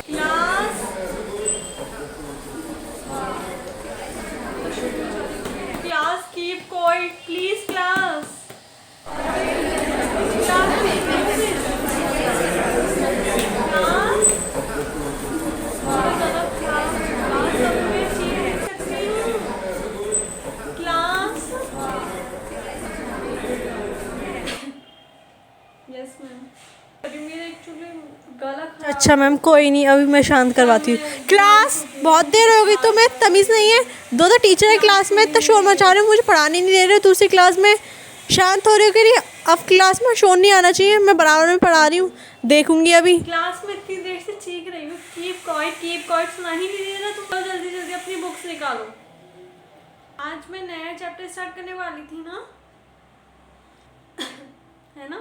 Class class keep quiet please class yes ma'am अभी मेरा actually गला खराब अच्छा मैम कोई नहीं, अभी मैं शांत करवाती हूँ। क्लास बहुत देर हो गई, तुम्हें तमीज़ नहीं है? दो टीचर है क्लास में, इतना शोर मचा रहे हो, मुझे पढ़ाने नहीं दे रहे हो दूसरी क्लास में। शांत हो रहे हो कि नहीं? अब क्लास में शोर नहीं आना चाहिए, मैं बराबर में पढ़ा रही हूँ, देखूंगी अभी। क्लास में इतनी देर से चीख रही हूँ कीप क्वाइट सुना ही नहीं दे रहा। तुम जल्दी जल्दी अपनी बुक्स निकालो। आज मैं नया चैप्टर स्टार्ट करने वाली थी ना है ना?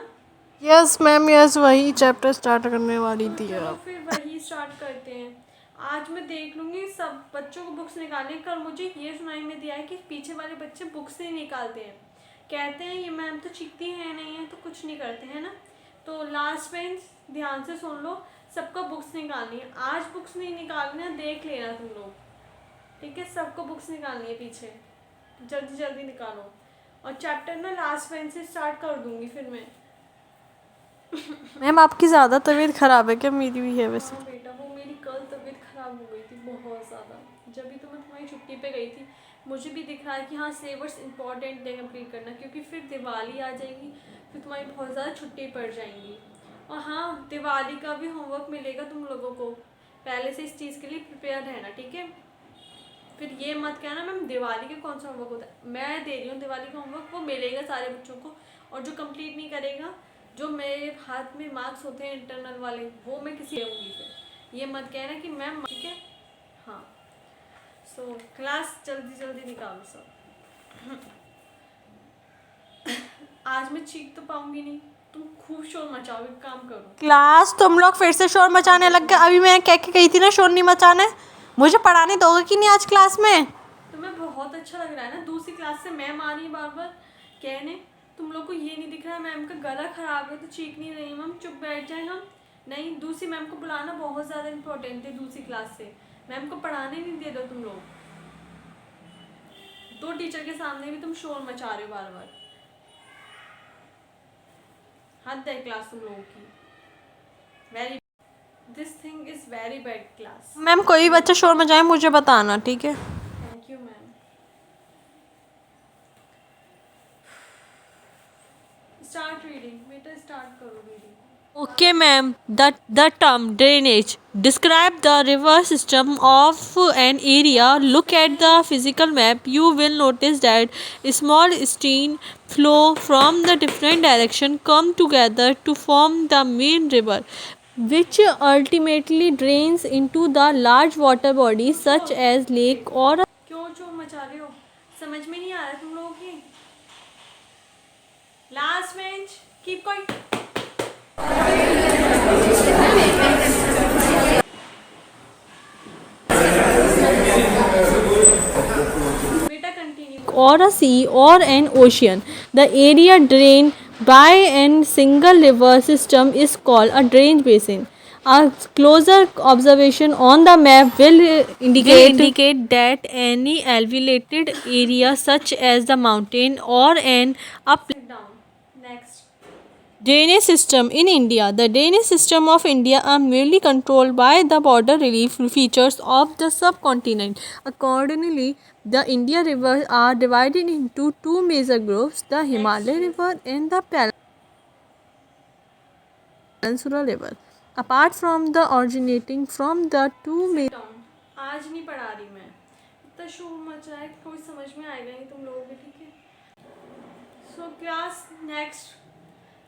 यस मैम यस, वही चैप्टर स्टार्ट करने वाली थी चलो आप। फिर वही स्टार्ट करते हैं। आज मैं देख लूँगी सब बच्चों को बुक्स निकालने। कल मुझे ये सुनाई में दिया है कि पीछे वाले बच्चे बुक्स नहीं निकालते हैं, कहते हैं ये मैम तो चीखती है नहीं है तो कुछ नहीं करते हैं ना। तो लास्ट बेंच ध्यान से सुन लो, सबको बुक्स निकालनी है। आज बुक्स नहीं निकालनी है, देख लेना तुम लोग, ठीक है? सबको बुक्स निकालनी है पीछे, जल्दी जल्दी निकालो। और चैप्टर ना लास्ट बेंच से स्टार्ट कर दूँगी फिर मैं। मैम आपकी ज़्यादा तबीयत ख़राब है क्या? मेरी भी है वैसे। हाँ बेटा, वो मेरी कल तबीयत ख़राब हो गई थी बहुत ज़्यादा। जब भी तो मैं तुम्हारी छुट्टी पे गई थी, मुझे भी दिख रहा है कि हाँ सिलेबस इंपॉर्टेंट है कंप्लीट करना, क्योंकि फिर दिवाली आ जाएगी, फिर तुम्हारी बहुत ज़्यादा छुट्टी पड़ जाएंगी। और हाँ, दिवाली का भी होमवर्क मिलेगा तुम लोगों को, पहले से इस चीज़ के लिए प्रिपेयर रहना, ठीक है? फिर ये मत कहना मैम दिवाली का कौन सा होमवर्क होता है। मैं दे रही हूँ दिवाली का होमवर्क, वो मिलेगा सारे बच्चों को। और जो कंप्लीट नहीं करेगा, जो मेरे हाथ में मार्क्स होते हैं इंटरनल वाले, वो मैं किसी दूँगी। फिर ये मत कहना कि मैम, ठीक है? हाँ, सो क्लास जल्दी जल्दी निकालो सब। आज मैं चीख तो पाऊंगी नहीं, तुम खूब शोर मचाओ। एक काम करो, क्लास तुम लोग फिर से शोर मचाने लग गए। अभी मैं कह के गई थी ना शोर नहीं मचाने। मुझे पढ़ाने दोगे कि नहीं आज क्लास में? तुम्हें बहुत अच्छा लग रहा है ना दूसरी क्लास से मैम आ रही है बार बार कहने। तुम लोग को ये नहीं दिख रहा है मैम का गला खराब है तो चीख नहीं रही मैम, चुप बैठ जाए हम। नहीं, दूसरी मैम को बुलाना बहुत ज़्यादा इंपॉर्टेंट है। दूसरी क्लास से मैम को पढ़ाने नहीं दे दो तुम लोग। दो टीचर के सामने भी तुम शोर मचा रहे हो बार बार। हद है क्लास तुम लोगों की। Very, this thing is very bad class. Ma'am कोई भी बच्चा शोर मचाए मुझे बताना, ठीक है? Thank you ma'am. Start reading बेटा, स्टार्ट करो reading. Okay, ma'am. The term drainage describe the river system of an area. Look at the physical map. You will notice that small stream flow from the different direction come together to form the main river, which ultimately drains into the large water bodies such as lake or क्यों चोर मचा रहे हो? समझ में नहीं आ रहा तुम लोगों की? Last bench keep quiet. बेटा continue. or a sea or an ocean. The area drained by a single river system is called a drainage basin. A closer observation on the map will indicate that any elevated area such as the mountain or an up down next. drainage system in India. The drainage system of India are merely controlled by the border relief features of the subcontinent. Accordingly, the India rivers are divided into two major groups: the Himalaya River and the Peninsular River. Apart from the originating from the two major down. आज नहीं पढ़ा रही मैं, इतना शोर मचा है कोई समझ में आएगा नहीं तुम लोगों को, ठीक है? सो क्लास नेक्स्ट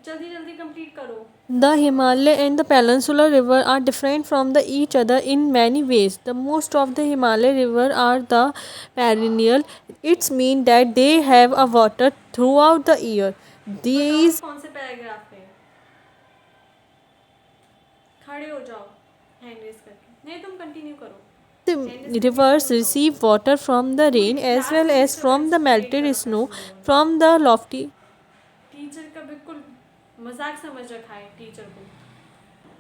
जल्दी जल्दी कंप्लीट करो। The Himalaya and the Peninsular River are different from each other in many ways. The most of the Himalaya River are the perennial. It means that they have a water throughout the year. These कौन से paragraph पे? खड़े हो जाओ hand raise करके। नहीं, तुम continue करो। rivers receive water from the rain as well as from the melted snow from the lofty teacher का बिल्कुल मजाक समझ रखा है टीचर को।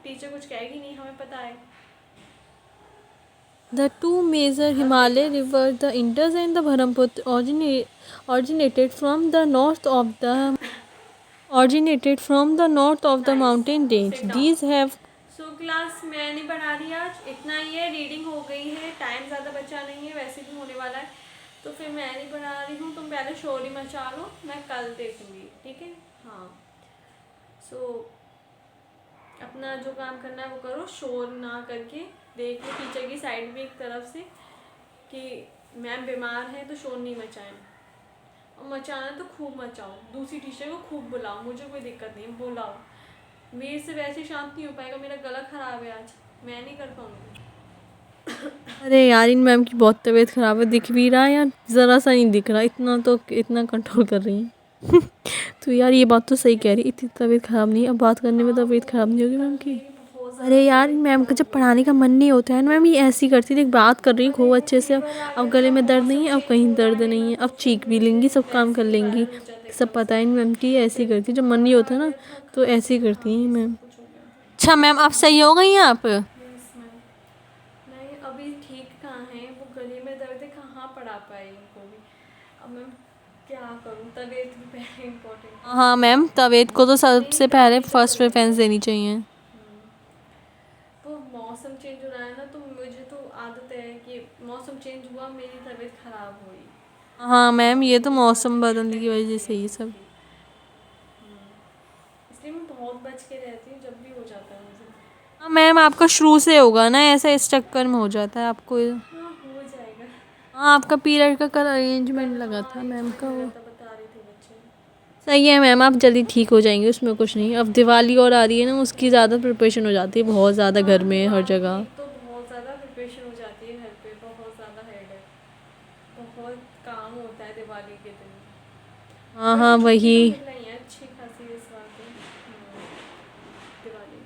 टीचर कुछ कहेगी नहीं, हमें पता है। The two major Himalaya rivers, the Indus and the Brahmaputra, originated from the north of the mountain range. Sit down. These have so class मैं नहीं पढ़ा रही आज, इतना ही है, रीडिंग हो गई है, टाइम ज़्यादा बचा नहीं है, वैसे भी होने वाला है, तो फिर मैं नहीं पढ़ा रही हूँ। तुम पहले शोर ही मचा लो, मैं कल देखूँगी, ठीक है। हाँ, सो अपना जो काम करना है वो करो, शोर ना करके देख लो टीचर की साइड भी एक तरफ से कि मैम बीमार है तो शोर नहीं मचाएं, और मचाना तो खूब मचाओ, दूसरी टीचर को खूब बुलाओ, मुझे कोई दिक्कत नहीं, बुलाओ। मेरे से वैसे शांत नहीं हो पाएगा, मेरा गला ख़राब है आज, मैं नहीं कर पाऊँगी। अरे यार, इन मैम की बहुत तबीयत ख़राब है, दिख भी रहा है यार, ज़रा सा नहीं दिख रहा, इतना कंट्रोल कर रही है। तो यार ये बात तो सही कह रही, इतनी तबीयत ख़राब नहीं है, अब बात करने में तबीयत ख़राब नहीं होगी मैम की। अरे यार, इन मैम का जब पढ़ाने का मन नहीं होता है ना मैम, ये ऐसी करती है, बात कर रही है खूब अच्छे से, अब गले में दर्द नहीं है, अब कहीं दर्द नहीं है, अब चीख भी लेंगी, सब काम कर लेंगी, सब पता है इन मैम की, ऐसी करती है, जब मन नहीं होता ना तो ऐसी करती हैं मैम। अच्छा मैम, आप सही हो गई हैं आप? Yes ma'am. नहीं अभी ठीक कहाँ है, वो गले में दर्द है, कहाँ पढ़ा पाई उनको भी। अब मैं क्या करूँ, तबीयत भी पहले इम्पोर्टेंट है। हाँ मैम, तबीयत को तो सबसे पहले फर्स्ट प्रेफरेंस देनी चाहिए। वो मौसम चेंज हो रहा है ना, तो मुझे तो आदत है कि मौसम चेंज हुआ मेरी तबीयत ख़राब हुई। हाँ मैम, ये तो मौसम बदलने की वजह से ही सब। इसलिए मैं बहुत बच के रहती हूँ जब भी हो जाता है मुझे। हाँ मैम, आपका शुरू से होगा ना ऐसा, इस चक्कर में हो जाता है आपको। हाँ हो जाएगा। हाँ, आपका पीरियड का कल अरेंजमेंट लगा था मैम का वो। बता रही थी बच्चे। सही है मैम, आप जल्दी ठीक हो जाएंगे, उसमें कुछ नहीं। अब दिवाली और आ रही है ना, उसकी ज़्यादा प्रिपरेशन हो जाती है, बहुत ज़्यादा घर में हर जगह। तो बहुत ज़्यादा प्रिपरेशन हो जाती है घर पे, बहुत ज़्यादा हेडेक, बहुत काम होता है दिवाली के दिन। हाँ हाँ वही। नहीं है अच्छी खासी इस बार तो दिवाली।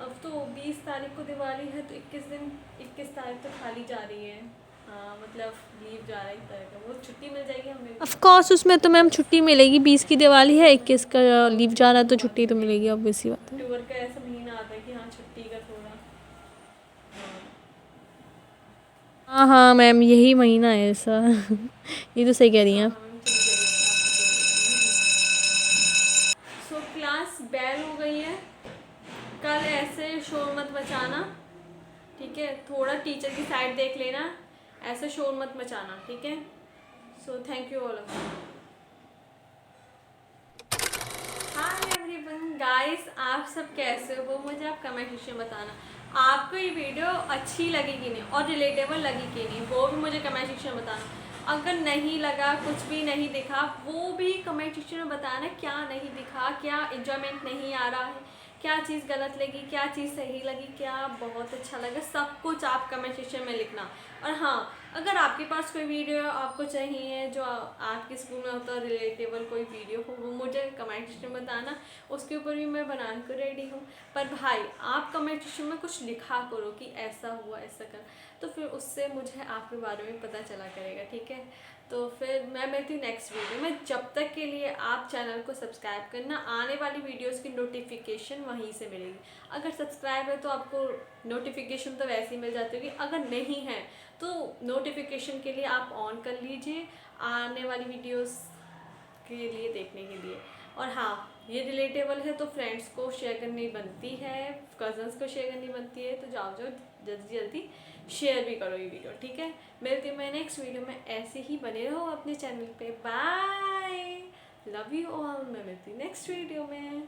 अब तो 20 तारीख को दिवाली है, तो 21 तारीख तो खाली जा रही है। हाँ मतलब लीव जा रहा है एक तरह का, वो छुट्टी मिल जाएगी हमें। ऑफ कोर्स उसमें तो मैम छुट्टी मिलेगी, 20 की दिवाली है, 21 का लीव जा रहा है तो छुट्टी तो मिलेगी, ऑब्वियस सी बात है। अक्टूबर का ऐसा महीना आता है कि हाँ छुट्टी का थोड़ा। हाँ हाँ मैम, यही महीना है ऐसा। ये तो सही कह रही हैं आप। सो क्लास बेल हो गई है, कल ऐसे शोर मत मचाना, ठीक है। थोड़ा टीचर की साइड देख लेना, ऐसे शोर मत मचाना, ठीक है। So thank you all of you. Hi everyone guys, आप सब कैसे हो, वो मुझे आप कमेंट सेक्शन में बताना। आपको ये वीडियो अच्छी लगी कि नहीं और रिलेटेबल लगी कि नहीं, वो भी मुझे कमेंट सेक्शन में बताना। अगर नहीं लगा, कुछ भी नहीं दिखा, वो भी कमेंट सेक्शन में बताना, क्या नहीं दिखा, क्या एंजॉयमेंट नहीं आ रहा है, क्या चीज़ गलत लगी, क्या चीज़ सही लगी, क्या बहुत अच्छा लगा, सब कुछ आप कमेंट सेक्शन में लिखना। और हाँ, अगर आपके पास कोई वीडियो आपको चाहिए जो आपके स्कूल में होता है, रिलेटेबल कोई वीडियो हो, वो मुझे कमेंट सेक्शन में बताना, उसके ऊपर भी मैं बनाने को रेडी हूँ। पर भाई आप कमेंट सेक्शन में कुछ लिखा करो कि ऐसा हुआ, ऐसा कर, तो फिर उससे मुझे आपके बारे में पता चला करेगा, ठीक है। तो फिर मैं मिलती हूँ नेक्स्ट वीडियो में, जब तक के लिए आप चैनल को सब्सक्राइब करना, आने वाली वीडियोस की नोटिफिकेशन वहीं से मिलेगी। अगर सब्सक्राइब है तो आपको नोटिफिकेशन तो वैसे ही मिल जाती होगी, अगर नहीं है तो नोटिफिकेशन के लिए आप ऑन कर लीजिए, आने वाली वीडियोस के लिए देखने के लिए। और हाँ, ये रिलेटेबल है तो फ्रेंड्स को शेयर करनी बनती है, कज़न्स को शेयर करनी बनती है, तो जाओ जल्दी जल्दी शेयर भी करो ये वीडियो, ठीक है। मिलती हूँ मैं नेक्स्ट वीडियो में, ऐसे ही बने रहो अपने चैनल पे। बाय, लव यू ऑल, मैं मिलती हूँ नेक्स्ट वीडियो में।